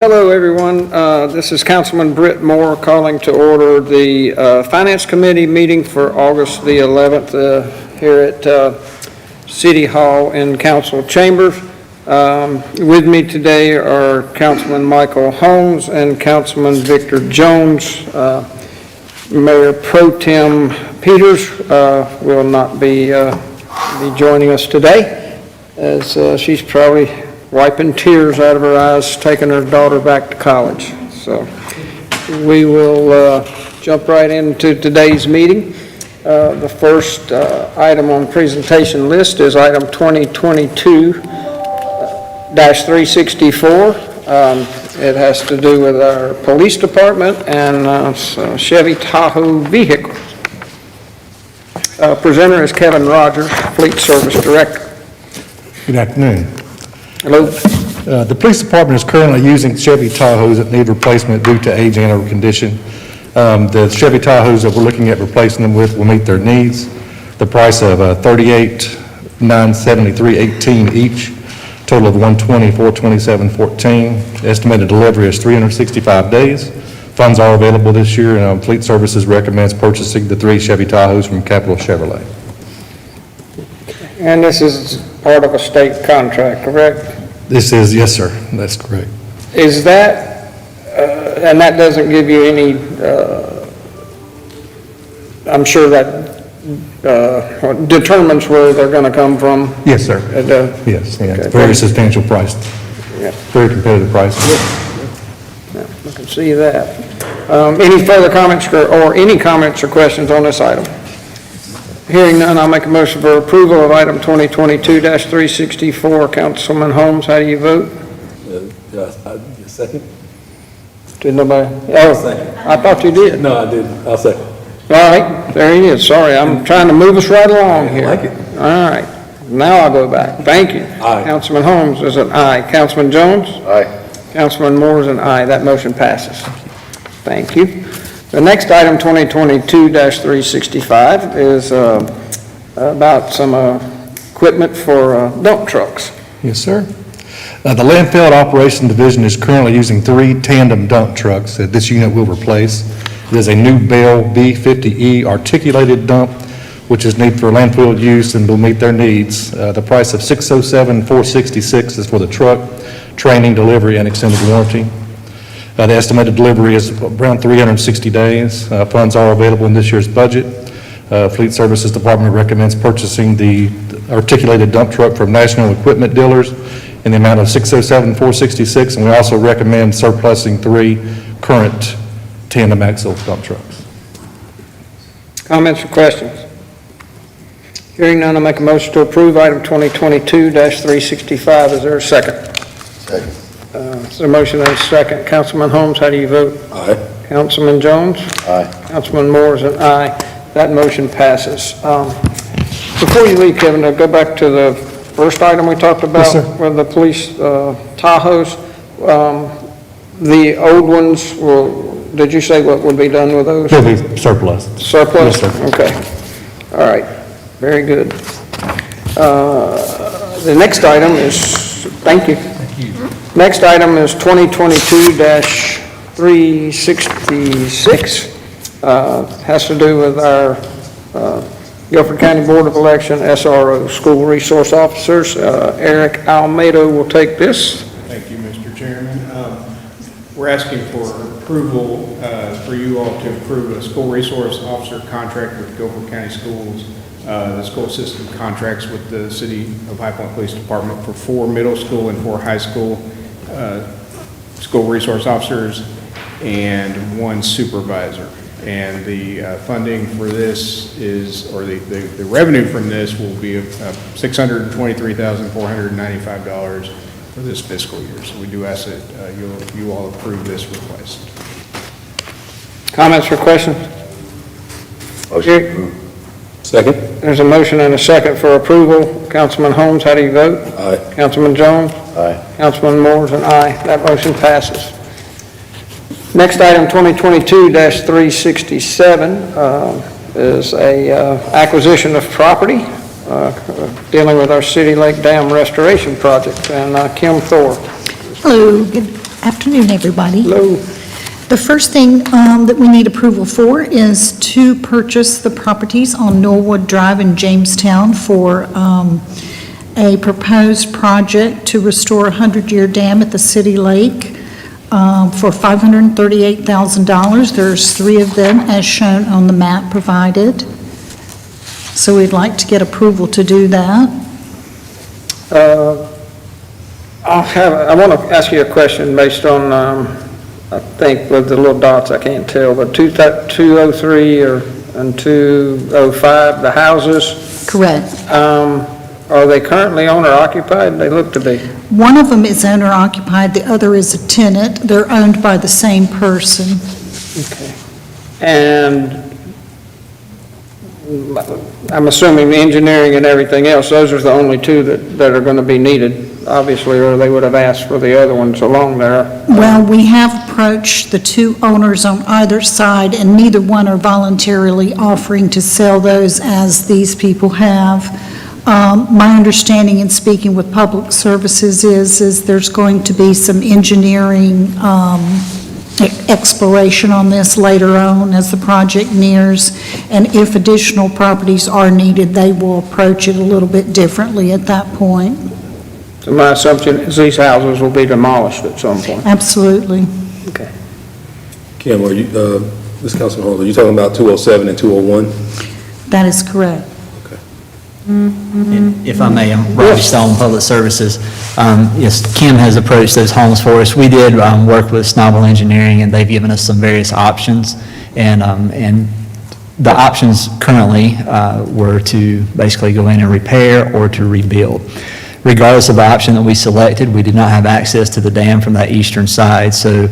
Hello, everyone. This is Councilman Britt Moore calling to order the Finance Committee meeting for August the 11th here at City Hall in Council Chambers. With me today are Councilman Michael Holmes and Councilman Victor Jones. Mayor Pro Tem Peters will not be joining us today, as she's probably wiping tears out of her eyes, taking her daughter back to college. So we will jump right into today's meeting. The first item on presentation list is item 2022-364. It has to do with our police department and Chevy Tahoe vehicles. Presenter is Kevin Rogers, Fleet Service Director. Good afternoon. Hello. The police department is currently using Chevy Tahoes that need replacement due to age and or condition. The Chevy Tahoes that we're looking at replacing them with will meet their needs. The price of $38,973.18 each, total of $120,427.14. Estimated delivery is 365 days. Funds are available this year, and Fleet Services recommends purchasing the 3 Chevy Tahoes from Capital Chevrolet. And this is part of a state contract, correct? This is, yes, sir, that's correct. Is that, and that doesn't give you any, I'm sure that determines where they're going to come from? Yes, sir. Yes, yeah, okay. Very substantial price. Yeah. Very competitive price. Yeah, I can see that. Any further comments or any comments or questions on this item? Hearing none, I'll make a motion for approval of item 2022-364. Councilman Holmes, how do you vote? Second? Did nobody? Oh, Second. I thought you did. No, I didn't. I'll second. All right, there he is. Sorry, I'm trying to move us right along here. I like it. All right, now I'll go back. Thank you. Aye. Councilman Holmes is an aye. Councilman Jones? Aye. Councilman Moore is an aye. That motion passes. Thank you. The next item, 2022-365, is about some equipment for dump trucks. Yes, sir. The Landfill Operation Division is currently using 3 tandem dump trucks that this unit will replace. It is a new Bell B50E articulated dump, which is needed for landfill use and will meet their needs. The price of $607,466 is for the truck, training, delivery, and extended warranty. The estimated delivery is around 360 days. Funds are available in this year's budget. Fleet Services Department recommends purchasing the articulated dump truck from National Equipment Dealers in the amount of $607,466, and we also recommend surplusing 3 current tandem axle dump trucks. Comments or questions? Hearing none, I'll make a motion to approve item 2022-365. Is there a second? Second. Is there a motion and a second? Councilman Holmes, how do you vote? Aye. Councilman Jones? Aye. Councilman Moore is an aye. That motion passes. Before you leave, Kevin, to go back to the first item we talked about, Yes, sir. with the police Tahoes. The old ones did you say what would be done with those? They'll be surplus. Surplus? Yes, sir. Okay. All right. Very good. The next item is, thank you. Next item is 2022-366. Has to do with our Guilford County Board of Election SRO, School Resource Officers. Eric Almeida will take this. Thank you, Mr. Chairman. We're asking for approval for you all to approve a school resource officer contract with Guilford County Schools. The school system contracts with the City of High Point Police Department for 4 middle school and 4 high school school resource officers and 1 supervisor. And the funding for this is, or the revenue from this will be $623,495 for this fiscal year. So we do ask that you all approve this request. Comments or questions? Motion. Second? There's a motion and a second for approval. Councilman Holmes, how do you vote? Aye. Councilman Jones? Aye. Councilman Moore is an aye. That motion passes. Next item, 2022-367, is a acquisition of property dealing with our City Lake Dam Restoration Project. And Kim Thor. Hello, Afternoon, everybody. Hello. The first thing that we need approval for is to purchase the properties on Norwood Drive in Jamestown for a proposed project to restore a 100-year dam at the city lake for $538,000. There's 3 of them as shown on the map provided. So we'd like to get approval to do that. I want to ask you a question based on, I think with the little dots, I can't tell, but 203 and 205, the houses, Correct. are they currently owner occupied? They look to be. One of them is owner occupied, the other is a tenant. They're owned by the same person. Okay. And I'm assuming the engineering and everything else, those are the only 2 that are going to be needed, obviously, or they would have asked for the other ones along there. Well, we have approached the 2 owners on either side, and neither one are voluntarily offering to sell those as these people have. My understanding in speaking with Public Services is there's going to be some engineering exploration on this later on as the project nears, and if additional properties are needed, they will approach it a little bit differently at that point. So my assumption is these houses will be demolished at some point. Absolutely. Okay. Kim, are you, Ms. Councilman Holder, are you talking about 207 and 201? That is correct. If I may, I'm Robbie Stone, Public Services. Yes, Kim has approached those homes for us. We did work with Snobble Engineering, and they've given us some various options. And the options currently were to basically go in and repair or to rebuild. Regardless of the option that we selected, we did not have access to the dam from that eastern side, so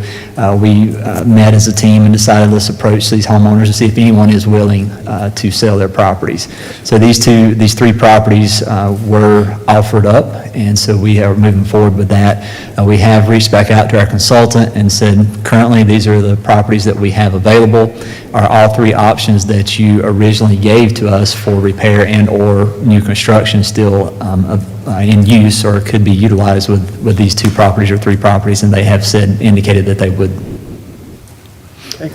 we met as a team and decided let's approach these homeowners and see if anyone is willing to sell their properties. So these 3 properties were offered up, and so we are moving forward with that. We have reached back out to our consultant and said currently these are the properties that we have available. Are all 3 options that you originally gave to us for repair and or new construction still in use or could be utilized with these 2 properties or 3 properties, and they have indicated that they would. Okay.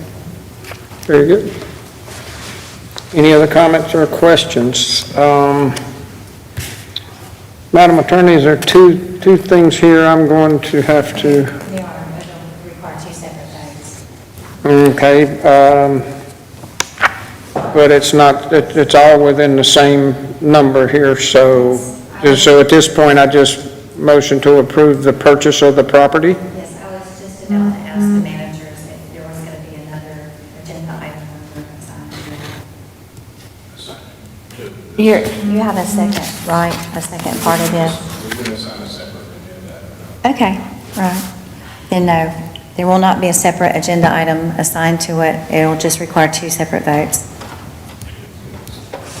Very good. Any other comments or questions? Madam Attorney, is there two things here I'm going to have to... They are, but it'll require 2 separate votes. Okay, but it's not, it's all within the same number here, so at this point, I just motion to approve the purchase of the property? Yes, I was just about to ask the managers if there was going to be another agenda item. You have a second, right? A second part of this? Okay, right. Then no, there will not be a separate agenda item assigned to it. It'll just require 2 separate votes.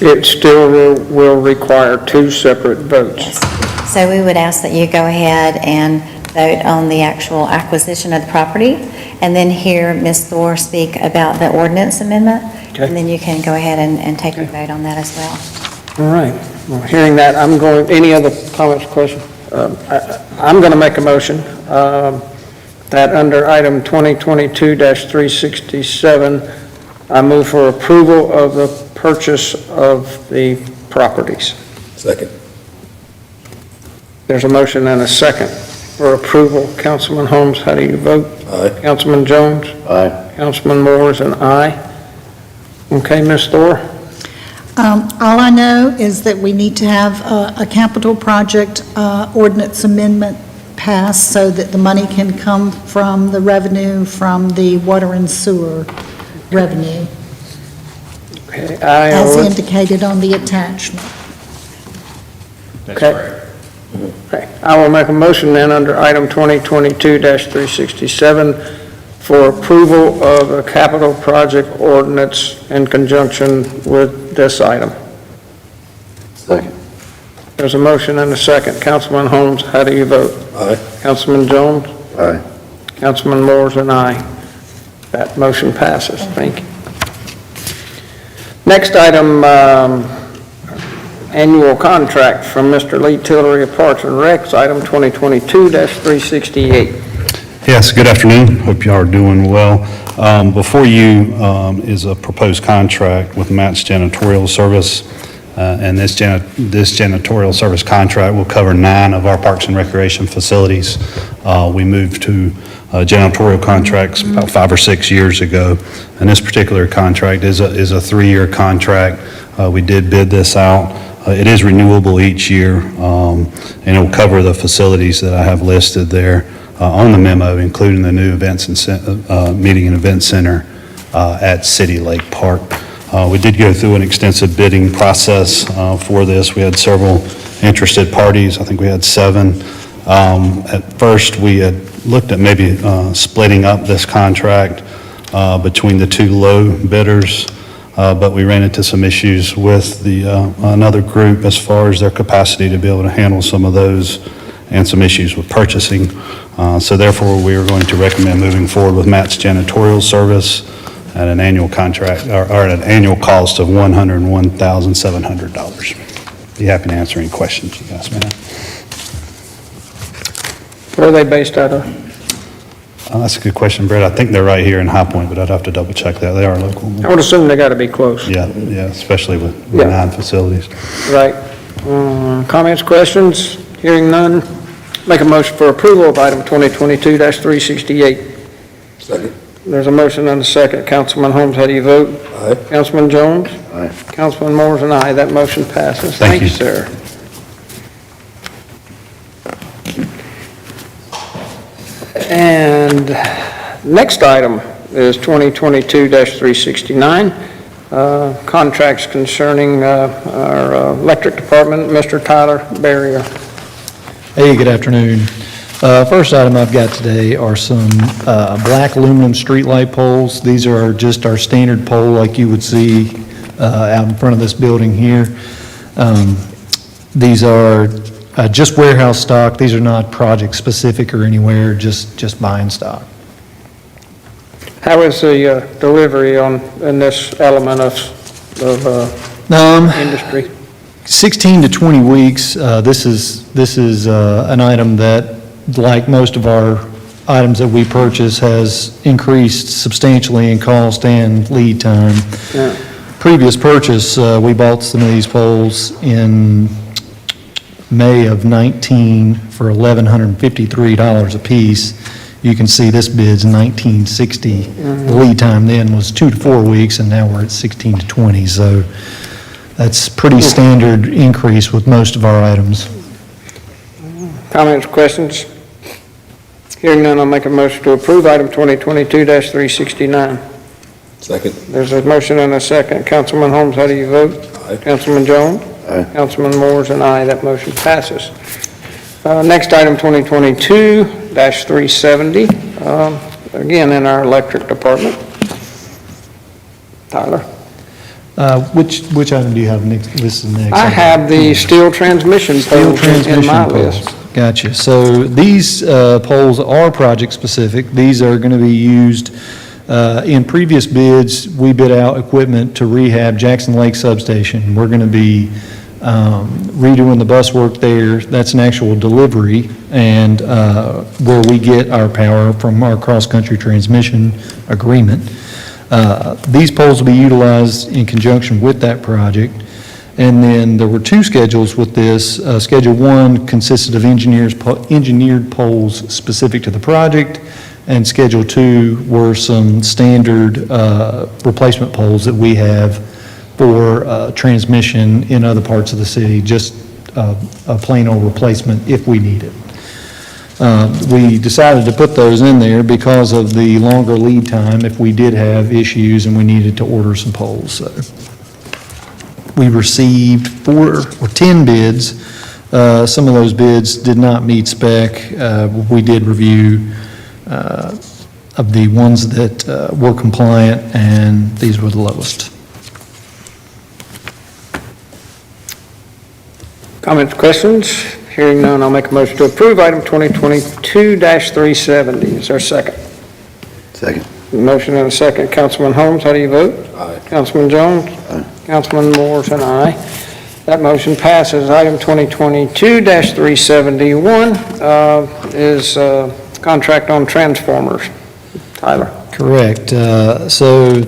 It still will require 2 separate votes. Yes. So we would ask that you go ahead and vote on the actual acquisition of the property, and then hear Ms. Thor speak about the ordinance amendment, Okay. and then you can go ahead and take your vote on that as well. All right, well, hearing that, any other comments, questions? I'm going to make a motion that under item 2022-367, I move for approval of the purchase of the properties. Second. There's a motion and a second for approval. Councilman Holmes, how do you vote? Aye. Councilman Jones? Aye. Councilman Moore is an aye. Okay, Ms. Thor? All I know is that we need to have a capital project ordinance amendment passed so that the money can come from the revenue from the water and sewer revenue, Okay, as indicated on the attachment. Okay. Okay, I will make a motion then under item 2022-367 for approval of a capital project ordinance in conjunction with this item. Second. There's a motion and a second. Councilman Holmes, how do you vote? Aye. Councilman Jones? Aye. Councilman Moore's an aye. That motion passes. Thank you. Next item, annual contract from Mr. Lee Tillery of Parks and Recs, item 2022-368. Yes, good afternoon. Hope you all are doing well. Before you is a proposed contract with Matt's Janitorial Service, and this janitorial service contract will cover 9 of our parks and recreation facilities. We moved to janitorial contracts about 5 or 6 years ago, and this particular contract is a 3-year contract. We did bid this out. It is renewable each year, and it will cover the facilities that I have listed there on the memo, including the new events and meeting and event center at City Lake Park. We did go through an extensive bidding process for this. We had several interested parties. I think we had 7. At first, we had looked at maybe splitting up this contract between the 2 low bidders, but we ran into some issues with another group as far as their capacity to be able to handle some of those, and some issues with purchasing. So therefore, we are going to recommend moving forward with Matt's Janitorial Service at an annual contract, or at an annual cost of $101,700. Be happy to answer any questions you guys may have. Where are they based out of? That's a good question, Brett. I think they're right here in High Point, but I'd have to double check that. They are local. I would assume they got to be close. Yeah, especially with Yeah. 9 facilities. Right. Comments, questions? Hearing none, make a motion for approval of item 2022-368. Second. There's a motion and a second. Councilman Holmes, how do you vote? Aye. Councilman Jones? Aye. Councilman Moores and I. That motion passes. Thank you. sir. And next item is 2022-369, contracts concerning our electric department. Mr. Tyler Barrier. Hey, good afternoon. First item I've got today are some black aluminum streetlight poles. These are just our standard pole like you would see out in front of this building here. These are just warehouse stock. These are not project specific or anywhere, just buying stock. How is the delivery in this element of industry? 16 to 20 weeks. This is an item that, like most of our items that we purchase, has increased substantially in cost and lead time. Yeah. Previous purchase, we bought some of these poles in May of 19 for $1,153 a piece. You can see this bid's $1,960. The lead time then was 2 to 4 weeks, and now we're at 16 to 20. So that's pretty standard increase with most of our items. Comments, questions? Hearing none, I'll make a motion to approve item 2022-369. Second. There's a motion and a second. Councilman Holmes, how do you vote? Aye. Councilman Jones? Aye. Councilman Moores and I. That motion passes. Next item, 2022-370, again in our electric department. Tyler? Which item do you have listed next? I have the steel transmission Steel poles in transmission my poles. list. Gotcha. So these poles are project-specific. These are going to be used, in previous bids, we bid out equipment to rehab Jackson Lake Substation. We're going to be redoing the bus work there. That's an actual delivery, and where we get our power from our cross-country transmission agreement. These poles will be utilized in conjunction with that project. And then there were 2 schedules with this. Schedule 1 consisted of engineered poles specific to the project, and Schedule 2 were some standard replacement poles that we have for transmission in other parts of the city, just a plain old replacement if we need it. We decided to put those in there because of the longer lead time if we did have issues and we needed to order some poles. So we received 4 or 10 bids. Some of those bids did not meet spec. We did review of the ones that were compliant, and these were the lowest. Comments, questions? Hearing none, I'll make a motion to approve item 2022-370. Is there a second? Second. Motion and a second. Councilman Holmes, how do you vote? Aye. Councilman Jones? Aye. Councilman Moores and I. That motion passes. Item 2022-371 is contract on transformers. Tyler? Correct. So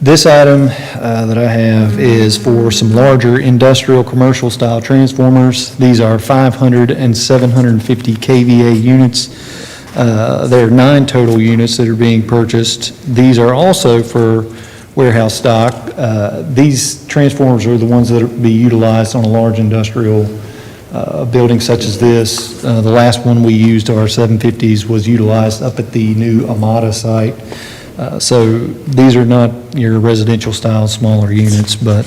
this item that I have is for some larger industrial, commercial style transformers. These are 500 and 750 kVA units. There are 9 total units that are being purchased. These are also for warehouse stock. These transformers are the ones that will be utilized on a large industrial building such as this. The last one we used, our 750s, was utilized up at the new Amada site. So these are not your residential style smaller units, but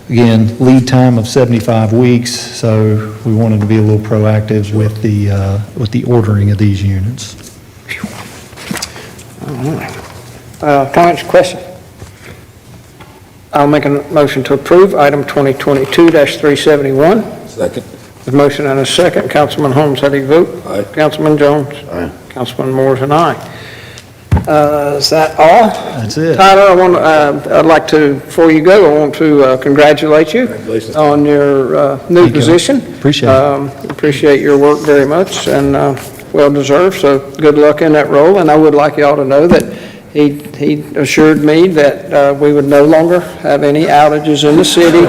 again, lead time of 75 weeks, so we wanted to be a little proactive with the ordering of these units. All right. Comments, questions? I'll make a motion to approve item 2022-371. Second. The motion and a second. Councilman Holmes, how do you vote? Aye. Councilman Jones? Aye. Councilman Moore's an aye. Is that all? That's it. Tyler, I'd like to, before you go, I want to congratulate you Congratulations. on your new Thank you. position. Appreciate it. Appreciate your work very much and well-deserved, so good luck in that role. And I would like you all to know that he assured me that we would no longer have any outages in the city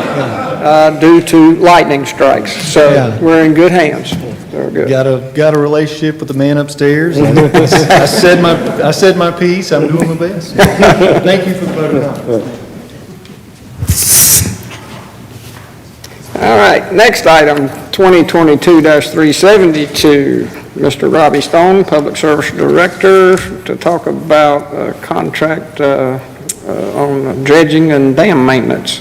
due to lightning strikes. So Yeah. we're in good hands. Very good. Got a relationship with the man upstairs. I said my piece. I'm doing my best. Thank you for the vote of confidence. All right, next item, 2022-372. Mr. Robbie Stone, Public Service Director, to talk about a contract on dredging and dam maintenance.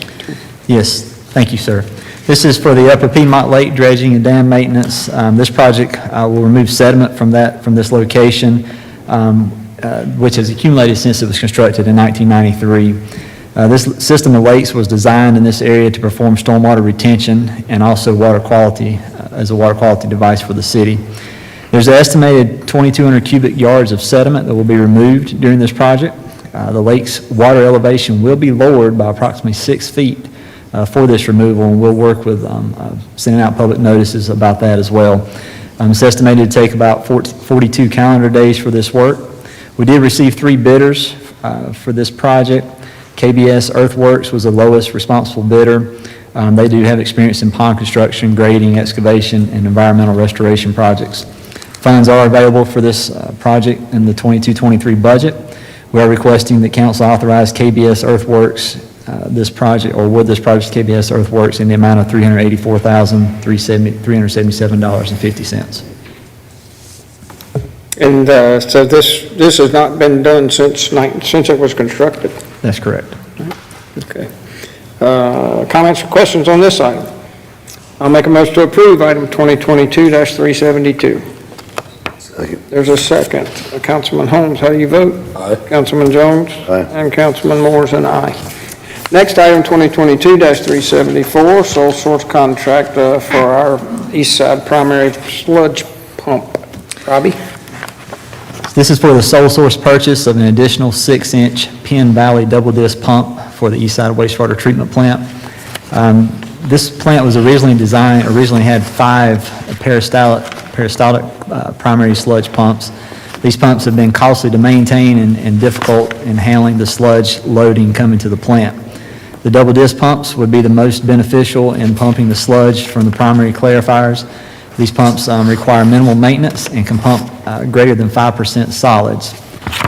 Yes, thank you, sir. This is for the Upper Piedmont Lake dredging and dam maintenance. This project will remove sediment from this location, which has accumulated since it was constructed in 1993. This system of lakes was designed in this area to perform stormwater retention and also water quality, as a water quality device for the city. There's an estimated 2,200 cubic yards of sediment that will be removed during this project. The lake's water elevation will be lowered by approximately 6 feet for this removal, and we'll work with sending out public notices about that as well. It's estimated to take about 42 calendar days for this work. We did receive 3 bidders for this project. KBS Earthworks was the lowest responsible bidder. They do have experience in pond construction, grading, excavation, and environmental restoration projects. Funds are available for this project in the 22-23 budget. We are requesting that council authorize KBS Earthworks this project, or would this project KBS Earthworks, in the amount of $384,377.50. And so this has not been done since it was constructed? That's correct. Okay. Comments or questions on this item? I'll make a motion to approve item 2022-372. Second. There's a second. Councilman Holmes, how do you vote? Aye. Councilman Jones? Aye. And Councilman Moore's an aye. Next item, 2022-374, sole source contract for our east side primary sludge pump. Robbie? This is for the sole source purchase of an additional 6-inch Penn Valley double disc pump for the east side wastewater treatment plant. This plant was originally had 5 peristaltic primary sludge pumps. These pumps have been costly to maintain and difficult in handling the sludge loading coming to the plant. The double disc pumps would be the most beneficial in pumping the sludge from the primary clarifiers. These pumps require minimal maintenance and can pump greater than 5% solids.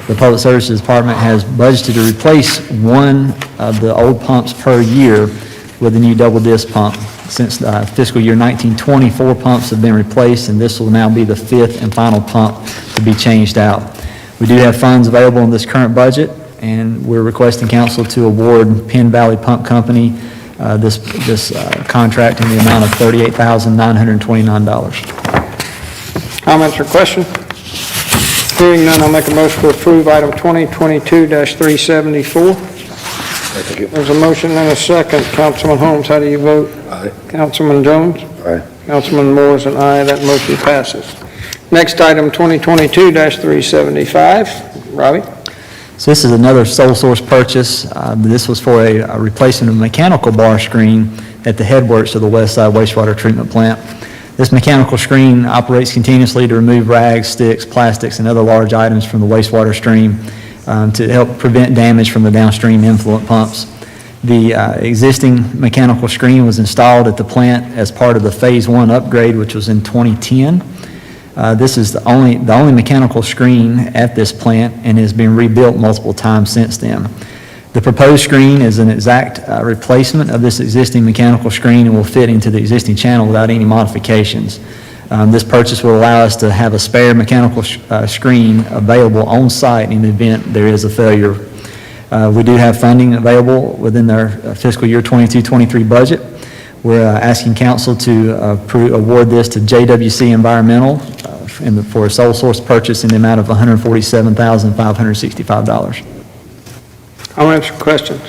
The Public Services Department has budgeted to replace one of the old pumps per year with a new double disc pump. Since fiscal year 1920, 4 pumps have been replaced, and this will now be the 5th and final pump to be changed out. We do have funds available in this current budget, and we're requesting council to award Penn Valley Pump Company this contract in the amount of $38,929. Comments or questions? Hearing none, I'll make a motion to approve item 2022-374. There's a motion and a second. Councilman Holmes, how do you vote? Aye. Councilman Jones? Aye. Councilman Moore's an aye. That motion passes. Next item, 2022-375. Robbie? So this is another sole source purchase. This was for a replacement of a mechanical bar screen at the headworks of the west side wastewater treatment plant. This mechanical screen operates continuously to remove rags, sticks, plastics, and other large items from the wastewater stream to help prevent damage from the downstream effluent pumps. The existing mechanical screen was installed at the plant as part of the Phase 1 upgrade, which was in 2010. This is the only mechanical screen at this plant and has been rebuilt multiple times since then. The proposed screen is an exact replacement of this existing mechanical screen and will fit into the existing channel without any modifications. This purchase will allow us to have a spare mechanical screen available on site in the event there is a failure. We do have funding available within their fiscal year 22-23 budget. We're asking council to award this to JWC Environmental for a sole source purchase in the amount of $147,565. I'll answer questions.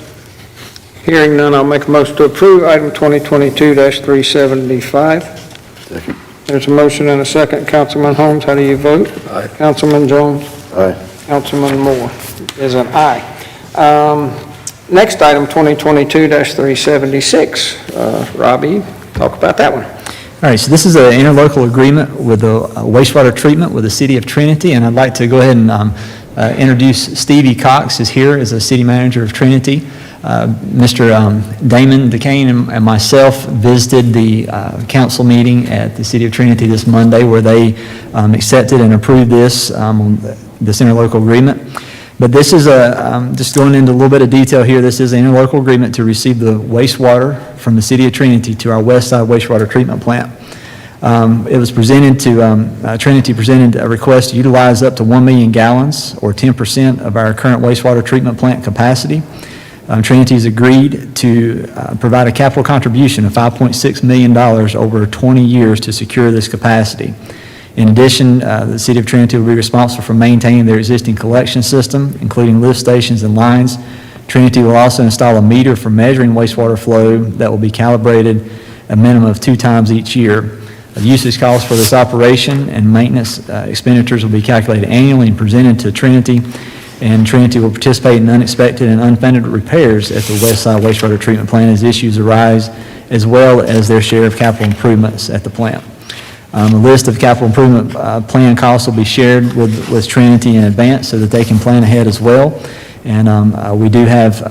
Hearing none, I'll make a motion to approve item 2022-375. Second. There's a motion and a second. Councilman Holmes, how do you vote? Aye. Councilman Jones? Aye. Councilman Moore is an aye. Next item, 2022-376. Robbie, talk about that one. All right, so this is an interlocal agreement with the wastewater treatment with the City of Trinity, and I'd like to go ahead and introduce Stevie Cox is here as the City Manager of Trinity. Mr. Damon DeCane and myself visited the council meeting at the City of Trinity this Monday where they accepted and approved this interlocal agreement. But this is just going into a little bit of detail here, this is an interlocal agreement to receive the wastewater from the City of Trinity to our west side wastewater treatment plant. It was presented to, Trinity presented a request to utilize up to 1 million gallons or 10% of our current wastewater treatment plant capacity. Trinity has agreed to provide a capital contribution of $5.6 million over 20 years to secure this capacity. In addition, the City of Trinity will be responsible for maintaining their existing collection system, including lift stations and lines. Trinity will also install a meter for measuring wastewater flow that will be calibrated a minimum of 2 times each year. The usage costs for this operation and maintenance expenditures will be calculated annually and presented to Trinity, and Trinity will participate in unexpected and unfunded repairs at the west side wastewater treatment plant as issues arise, as well as their share of capital improvements at the plant. A list of capital improvement plan costs will be shared with Trinity in advance so that they can plan ahead as well. And we do have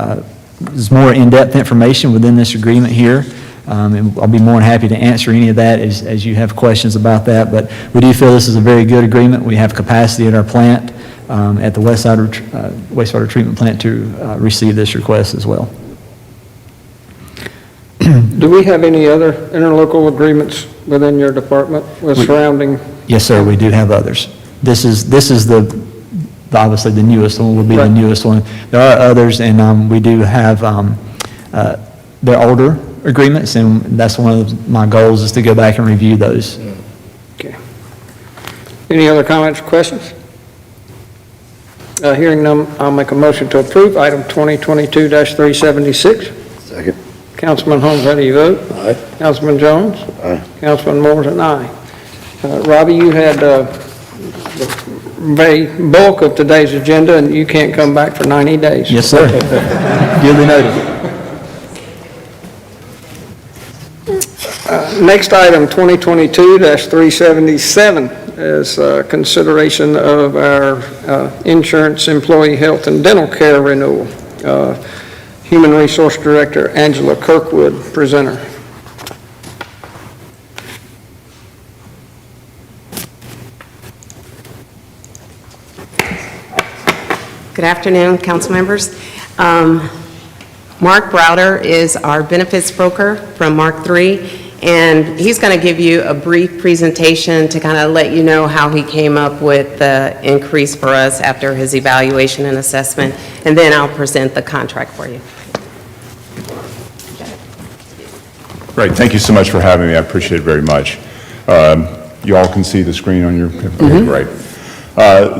there's more in-depth information within this agreement here. And I'll be more than happy to answer any of that as you have questions about that. But we do feel this is a very good agreement. We have capacity at our plant, at the west side wastewater treatment plant to receive this request as well. Do we have any other interlocal agreements within your department with surrounding? Yes, sir, we do have others. This is obviously the newest one, will be the newest one. There are others, and we do have, they're older agreements, and that's one of my goals is to go back and review those. Okay. Any other comments or questions? Hearing none, I'll make a motion to approve item 2022-376. Second. Councilman Holmes, how do you vote? Aye. Councilman Jones? Aye. Councilman Moore's an aye. Robbie, you had the very bulk of today's agenda, and you can't come back for 90 days. Yes, sir. Duly noted. Next item, 2022-377, is consideration of our insurance, employee health, and dental care renewal. Human Resource Director Angela Kirkwood, presenter. Good afternoon, council members. Mark Browder is our benefits broker from Mark III, and he's going to give you a brief presentation to kind of let you know how he came up with the increase for us after his evaluation and assessment, and then I'll present the contract for you. Great, thank you so much for having me. I appreciate it very much. You all can see the screen on your, okay, great.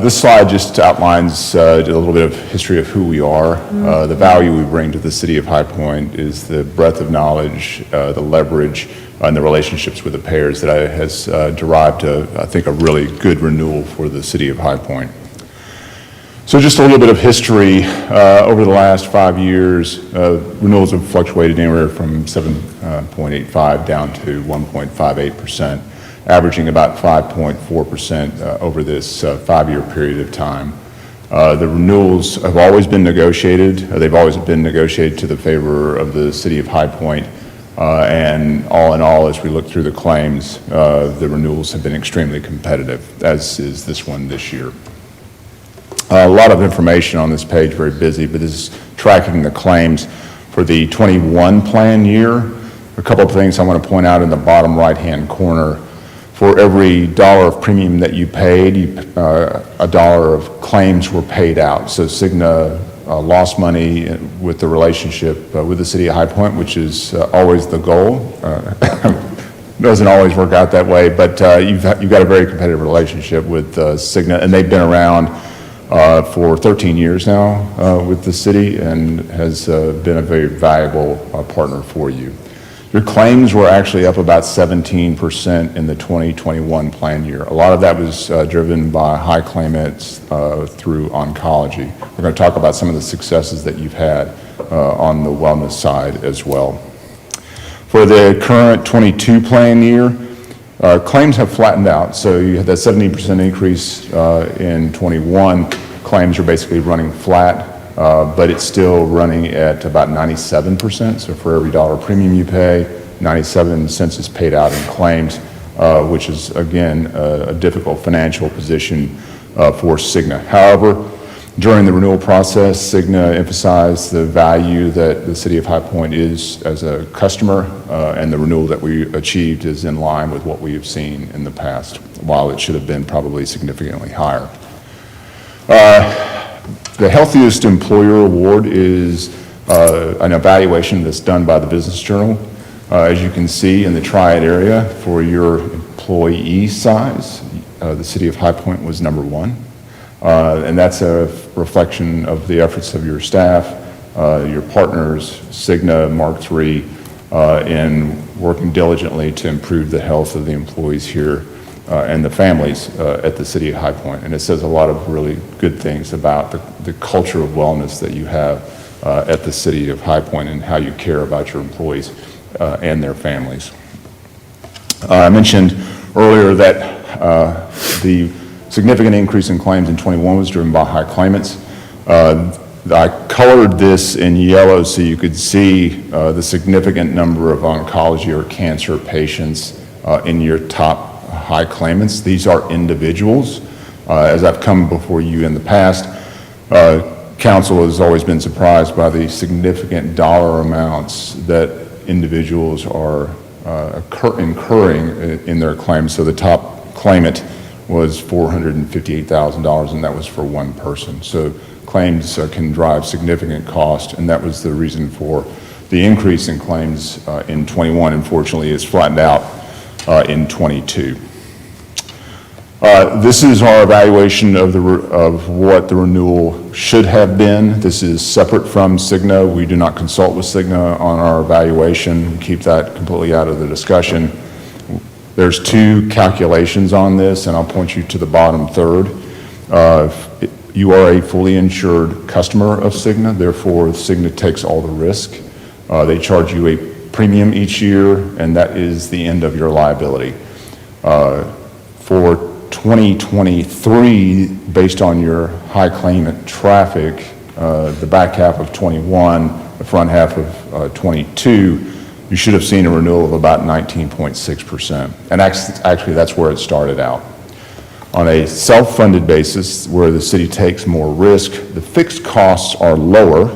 This slide just outlines a little bit of history of who we are. The value we bring to the city of High Point is the breadth of knowledge, the leverage, and the relationships with the payers that has derived, I think, a really good renewal for the city of High Point. So just a little bit of history. Over the last 5 years, renewals have fluctuated anywhere from 7.85 down to 1.58%. averaging about 5.4% over this 5-year period of time. The renewals have always been negotiated. They've always been negotiated to the favor of the city of High Point. And all in all, as we look through the claims, the renewals have been extremely competitive, as is this one this year. A lot of information on this page, very busy, but this is tracking the claims for the 21 plan year. A couple of things I want to point out in the bottom right-hand corner. For every dollar of premium that you paid, a dollar of claims were paid out. So Cigna lost money with the relationship with the city of High Point, which is always the goal. Doesn't always work out that way, but you've got a very competitive relationship with Cigna, and they've been around for 13 years now with the city, and has been a very valuable partner for you. Your claims were actually up about 17% in the 2021 plan year. A lot of that was driven by high claimants through oncology. We're going to talk about some of the successes that you've had on the wellness side as well. For the current 22 plan year, claims have flattened out. So you had that 17% increase in 21. Claims are basically running flat. But it's still running at about 97%. So for every dollar premium you pay, 97 cents is paid out in claims, which is, again, a difficult financial position for Cigna. However, during the renewal process, Cigna emphasized the value that the city of High Point is as a customer, and the renewal that we achieved is in line with what we have seen in the past, while it should have been probably significantly higher. The Healthiest Employer Award is an evaluation that's done by the Business Journal. As you can see in the Triad area, for your employee size, the city of High Point was number 1. And that's a reflection of the efforts of your staff, your partners, Cigna, Mark III, in working diligently to improve the health of the employees here and the families at the city of High Point. And it says a lot of really good things about the culture of wellness that you have at the city of High Point, and how you care about your employees and their families. I mentioned earlier that the significant increase in claims in 21 was driven by high claimants. I colored this in yellow so you could see the significant number of oncology or cancer patients in your top high claimants. These are individuals. As I've come before you in the past, council has always been surprised by the significant dollar amounts that individuals are incurring in their claims. So the top claimant was $458,000, and that was for one person. So claims can drive significant cost, and that was the reason for the increase in claims in 21. Unfortunately, it's flattened out in 22. This is our evaluation of what the renewal should have been. This is separate from Cigna. We do not consult with Cigna on our evaluation. We keep that completely out of the discussion. There's 2 calculations on this, and I'll point you to the bottom third. You are a fully insured customer of Cigna, therefore Cigna takes all the risk. They charge you a premium each year, and that is the end of your liability. For 2023, based on your high claimant traffic, the back half of 21, the front half of 22, you should have seen a renewal of about 19.6%. And actually, that's where it started out. On a self-funded basis, where the city takes more risk, the fixed costs are lower,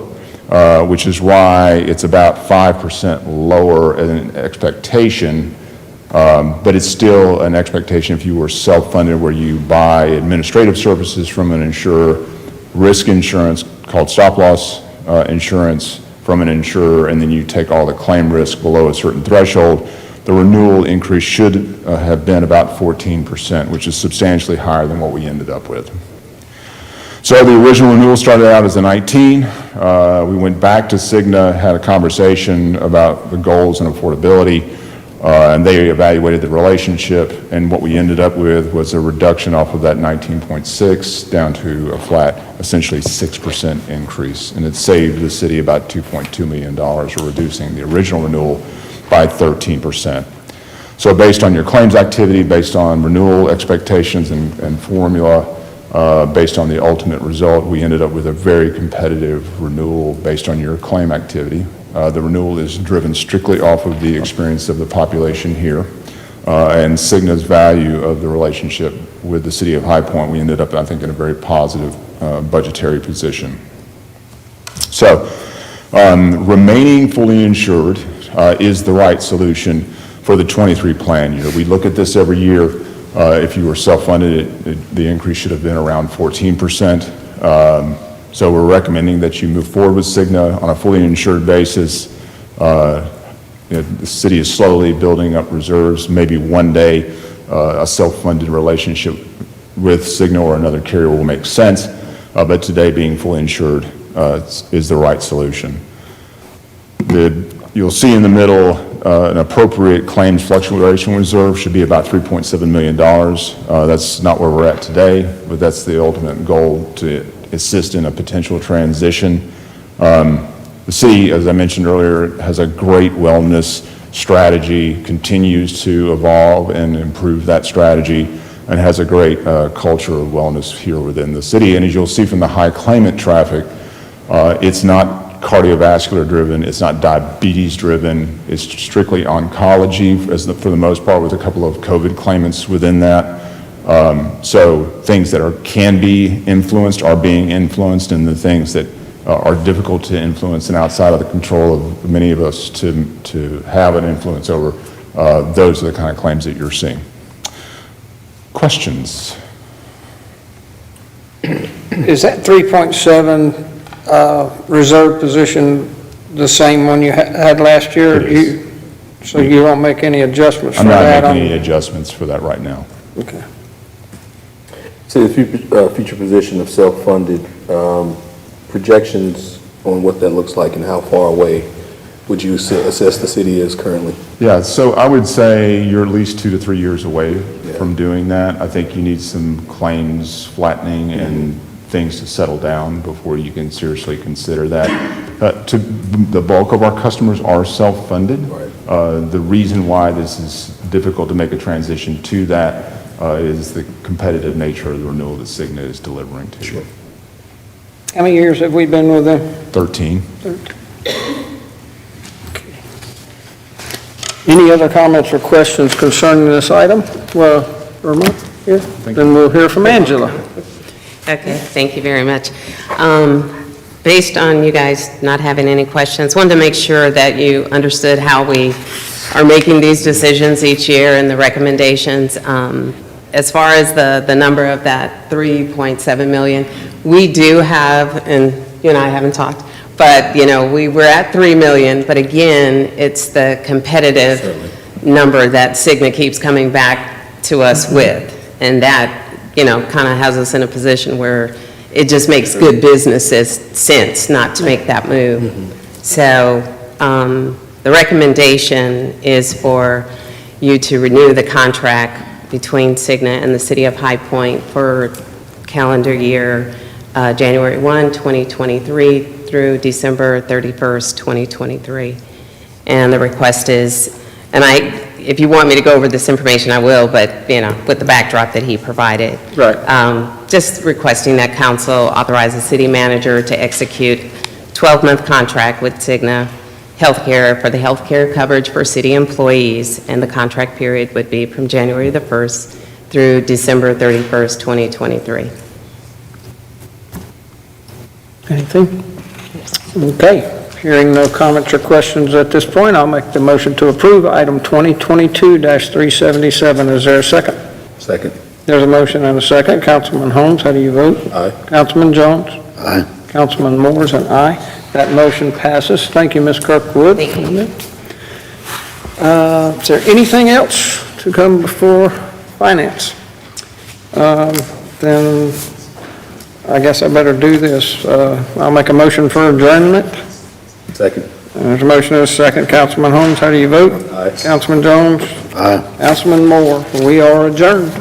which is why it's about 5% lower in an expectation, but it's still an expectation if you were self-funded, where you buy administrative services from an insurer, risk insurance called stop-loss insurance from an insurer, and then you take all the claim risk below a certain threshold. The renewal increase should have been about 14%, which is substantially higher than what we ended up with. So the original renewal started out as a 19. We went back to Cigna, had a conversation about the goals and affordability, and they evaluated the relationship, and what we ended up with was a reduction off of that 19.6 down to a flat, essentially 6% increase, and it saved the city about $2.2 million, or reducing the original renewal by 13%. So based on your claims activity, based on renewal expectations and formula, based on the ultimate result, we ended up with a very competitive renewal based on your claim activity. The renewal is driven strictly off of the experience of the population here and Cigna's value of the relationship with the city of High Point. We ended up, I think, in a very positive budgetary position. So remaining fully insured is the right solution for the 23 plan year. We look at this every year. If you were self-funded, the increase should have been around 14%. So we're recommending that you move forward with Cigna on a fully insured basis. The city is slowly building up reserves. Maybe one day a self-funded relationship with Cigna or another carrier will make sense, but today being fully insured is the right solution. You'll see in the middle an appropriate claims fluctuation reserve should be about $3.7 million. That's not where we're at today, but that's the ultimate goal to assist in a potential transition. The city, as I mentioned earlier, has a great wellness strategy, continues to evolve and improve that strategy, and has a great culture of wellness here within the city. And as you'll see from the high claimant traffic, it's not cardiovascular driven, it's not diabetes driven, it's strictly oncology for the most part, with a couple of COVID claimants within that. So things that can be influenced are being influenced, and the things that are difficult to influence and outside of the control of many of us to have an influence over, those are the kind of claims that you're seeing. Questions? Is that 3.7 reserve position the same one you had last year? It is. So you won't make any adjustments for I'm that? not making any adjustments for that right now. Okay. So the future position of self-funded, projections on what that looks like and how far away would you assess the city is currently? Yeah, so I would say you're at least 2 to 3 years away from doing that. I think you need some claims flattening and things to settle down before you can seriously consider that. The bulk of our customers are self-funded. Right. The reason why this is difficult to make a transition to that is the competitive nature of the renewal that Cigna is delivering to. Sure. How many years have we been with them? 13. Any other comments or questions concerning this item? Well, Irma, here? Then we'll hear from Angela. Okay, thank you very much. Based on you guys not having any questions, wanted to make sure that you understood how we are making these decisions each year and the recommendations. As far as the number of that 3.7 million, we do have, and you and I haven't talked, but we were at 3 million, but again, it's the competitive number that Cigna keeps coming back to us with. And that, kind of has us in a position where it just makes good business sense not to make that move. So the recommendation is for you to renew the contract between Cigna and the City of High Point for calendar year January 1, 2023 through December 31st, 2023. And the request is, and if you want me to go over this information, I will, but, with the backdrop that he provided. Right. Just requesting that council authorize the city manager to execute 12-month contract with Cigna Healthcare for the healthcare coverage for city employees, and the contract period would be from January the 1st through December 31st, 2023. Anything? Okay. Hearing no comments or questions at this point, I'll make the motion to approve item 2022-377. Is there a second? Second. There's a motion and a second. Councilman Holmes, how do you vote? Aye. Councilman Jones? Aye. Councilman Moore is an aye. That motion passes. Thank you, Ms. Kirkwood. Thank you. Is there anything else to come before finance? Then I guess I better do this. I'll make a motion for adjournment. Second. There's a motion and a second. Councilman Holmes, how do you vote? Aye. Councilman Jones? Aye. Councilman Moore? We are adjourned.